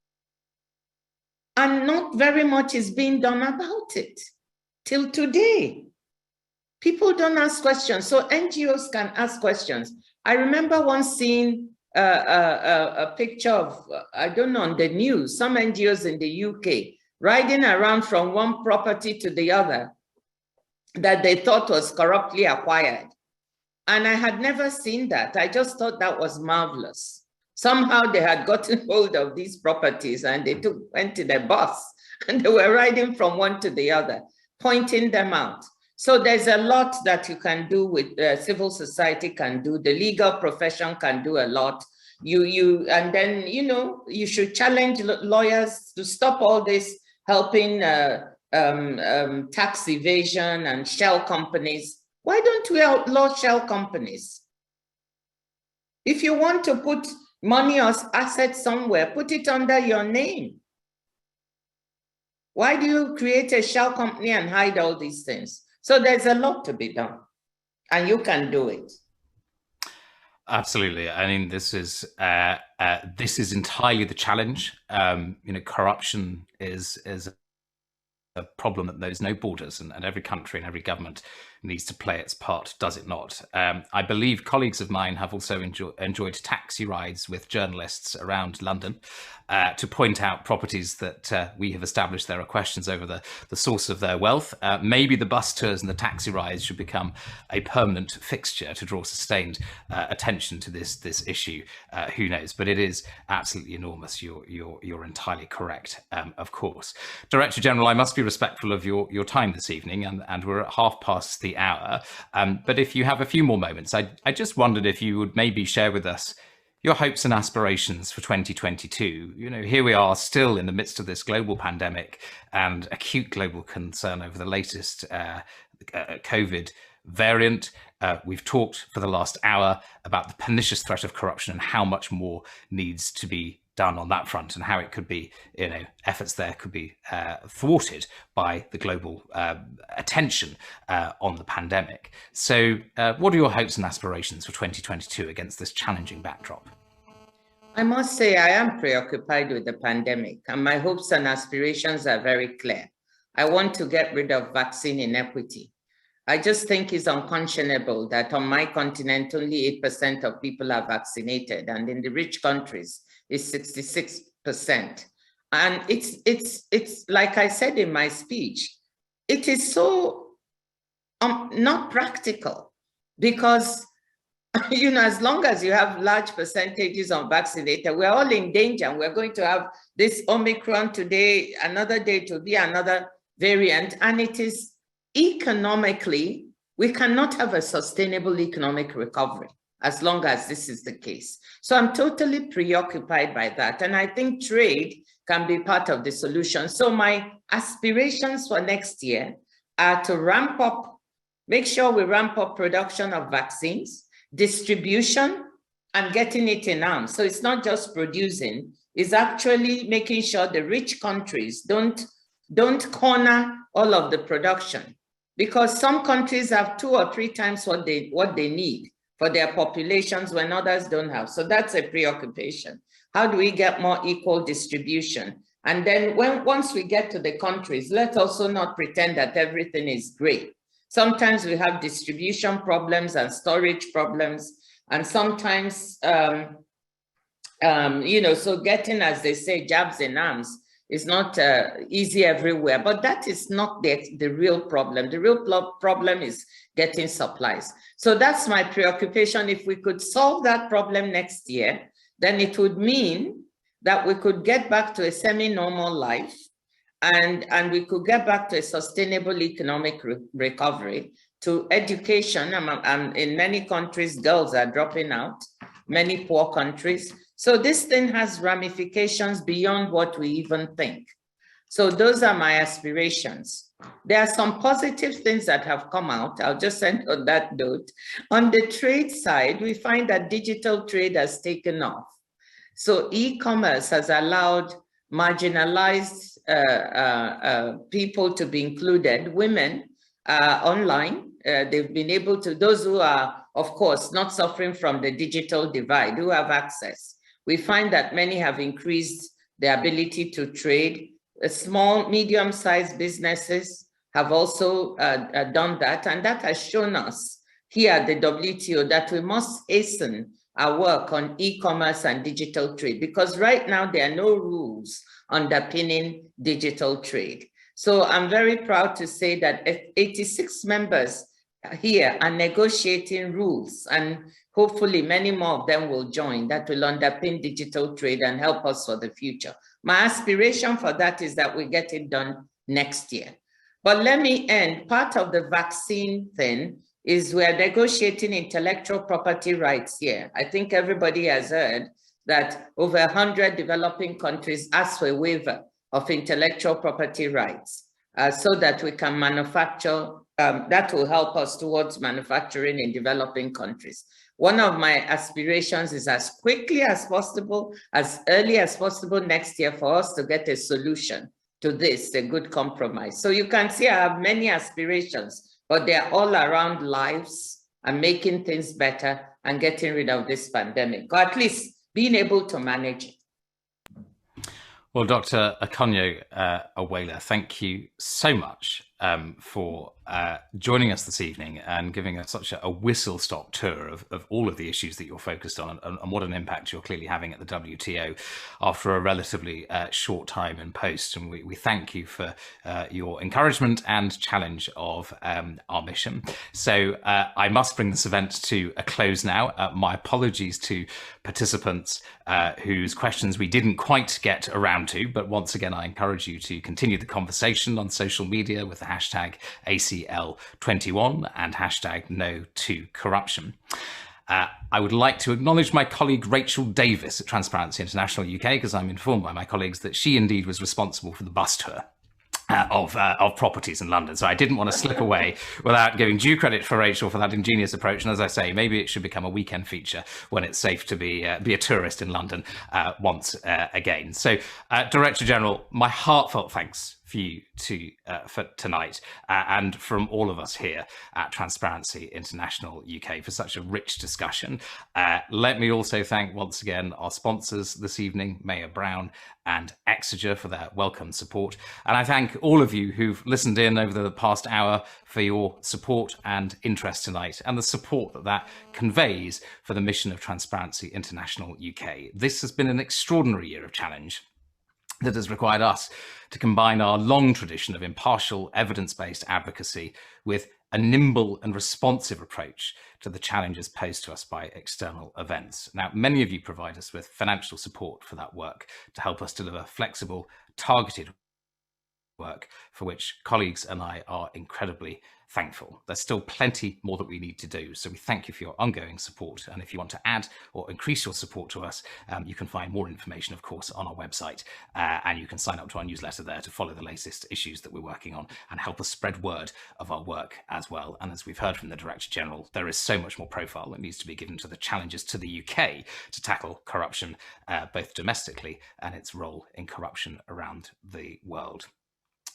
And not very much is being done about it till today. People don't ask questions, so NGOs can ask questions. I remember once seeing a picture of, I don't know, on the news, some NGOs in the UK riding around from one property to the other that they thought was corruptly acquired. And I had never seen that. I just thought that was marvelous. Somehow they had gotten hold of these properties and they went to their bus and they were riding from one to the other, pointing them out. So there's a lot that you can do with civil society can do, the legal profession can do a lot. And then, you know, you should challenge lawyers to stop all this helping tax evasion and shell companies. Why don't we outlaw shell companies? If you want to put money or assets somewhere, put it under your name. Why do you create a shell company and hide all these things? So there's a lot to be done, and you can do it. Absolutely. I mean, this is entirely the challenge. Corruption is a problem that knows no borders, and every country and every government needs to play its part, does it not? I believe colleagues of mine have also enjoyed taxi rides with journalists around London to point out properties that we have established there are questions over the source of their wealth. Maybe the bus tours and the taxi rides should become a permanent fixture to draw sustained attention to this issue. Who knows? But it is absolutely enormous. You're entirely correct, of course. Director General, I must be respectful of your time this evening, and we're at 5:30 the hour. But if you have a few more moments, I just wondered if you would maybe share with us your hopes and aspirations for 2022. Here we are still in the midst of this global pandemic and acute global concern over the latest COVID variant. We've talked for the last hour about the pernicious threat of corruption and how much more needs to be done on that front, and how it could be, efforts there could be thwarted by the global attention on the pandemic. So what are your hopes and aspirations for 2022 against this challenging backdrop? I must say I am preoccupied with the pandemic, and my hopes and aspirations are very clear. I want to get rid of vaccine inequity. I just think it's unconscionable that on my continent, only 8% of people are vaccinated, and in the rich countries, it's 66%. And it's like I said in my speech, it is so not practical, because as long as you have large percentages unvaccinated, we're all in danger, and we're going to have this Omicron today, another day to be another variant, and it is economically, we cannot have a sustainable economic recovery as long as this is the case. So I'm totally preoccupied by that. And I think trade can be part of the solution. So my aspirations for next year are to ramp up, make sure we ramp up production of vaccines, distribution, and getting it in arms. So it's not just producing, it's actually making sure the rich countries don't corner all of the production, because some countries have 2 or 3 times what they need for their populations when others don't have. So that's a preoccupation. How do we get more equal distribution? And then once we get to the countries, let's also not pretend that everything is great. Sometimes we have distribution problems and storage problems, and sometimes, so getting, as they say, jabs in arms is not easy everywhere, but that is not the real problem. The real problem is getting supplies. So that's my preoccupation. If we could solve that problem next year, then it would mean that we could get back to a semi-normal life, and we could get back to a sustainable economic recovery, to education. And in many countries, girls are dropping out, many poor countries. So this thing has ramifications beyond what we even think. So those are my aspirations. There are some positive things that have come out. I'll just end on that note. On the trade side, we find that digital trade has taken off. So e-commerce has allowed marginalized people to be included, women online. They've been able to, those who are, of course, not suffering from the digital divide, who have access. We find that many have increased their ability to trade. Small, medium-sized businesses have also done that. And that has shown us here at the WTO that we must hasten our work on e-commerce and digital trade, because right now there are no rules underpinning digital trade. So I'm very proud to say that 86 members here are negotiating rules, and hopefully many more of them will join that will underpin digital trade and help us for the future. My aspiration for that is that we get it done next year. But let me end. Part of the vaccine thing is we're negotiating intellectual property rights here. I think everybody has heard that over 100 developing countries asked for a waiver of intellectual property rights so that we can manufacture. That will help us towards manufacturing in developing countries. One of my aspirations is as quickly as possible, as early as possible next year, for us to get a solution to this, a good compromise. So you can see I have many aspirations, but they're all around lives and making things better and getting rid of this pandemic, or at least being able to manage it. Well, Dr. Akonyo Iweala, thank you so much for joining us this evening and giving us such a whistle-stop tour of all of the issues that you're focused on and what an impact you're clearly having at the WTO after a relatively short time in post. And we thank you for your encouragement and challenge of our mission. So I must bring this event to a close now. My apologies to participants whose questions we didn't quite get around to, but once again, I encourage you to continue the conversation on social media with the hashtag ACL21 and hashtag No to Corruption. I would like to acknowledge my colleague Rachel Davis at Transparency International UK, because I'm informed by my colleagues that she indeed was responsible for the bus tour of properties in London. So I didn't want to slip away without giving due credit for Rachel for that ingenious approach. And as I say, maybe it should become a weekend feature when it's safe to be a tourist in London once again. So Director General, my heartfelt thanks for you for tonight and from all of us here at Transparency International UK for such a rich discussion. Let me also thank once again our sponsors this evening, Mayer Brown and Exeger, for their welcome support. And I thank all of you who've listened in over the past hour for your support and interest tonight and the support that conveys for the mission of Transparency International UK. This has been an extraordinary year of challenge that has required us to combine our long tradition of impartial, evidence-based advocacy with a nimble and responsive approach to the challenges posed to us by external events. Now, many of you provide us with financial support for that work to help us deliver flexible, targeted work for which colleagues and I are incredibly thankful. There's still plenty more that we need to do, so we thank you for your ongoing support. And if you want to add or increase your support to us, you can find more information, of course, on our website, and you can sign up to our newsletter there to follow the latest issues that we're working on and help us spread word of our work as well. And as we've heard from the Director General, there is so much more profile that needs to be given to the challenges to the UK to tackle corruption, both domestically and its role in corruption around the world.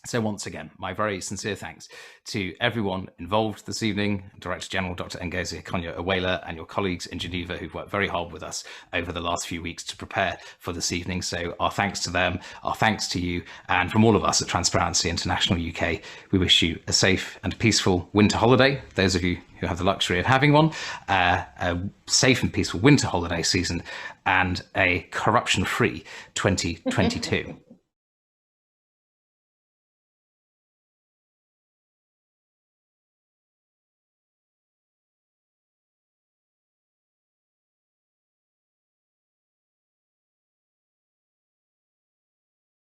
So once again, my very sincere thanks to everyone involved this evening, Director General Dr. Ngozi Okonjo-Iweala and your colleagues in Geneva who've worked very hard with us over the last few weeks to prepare for this evening. So our thanks to them, our thanks to you, and from all of us at Transparency International UK, we wish you a safe and peaceful winter holiday. Those of you who have the luxury of having one, a safe and peaceful winter holiday season and a corruption-free 2022.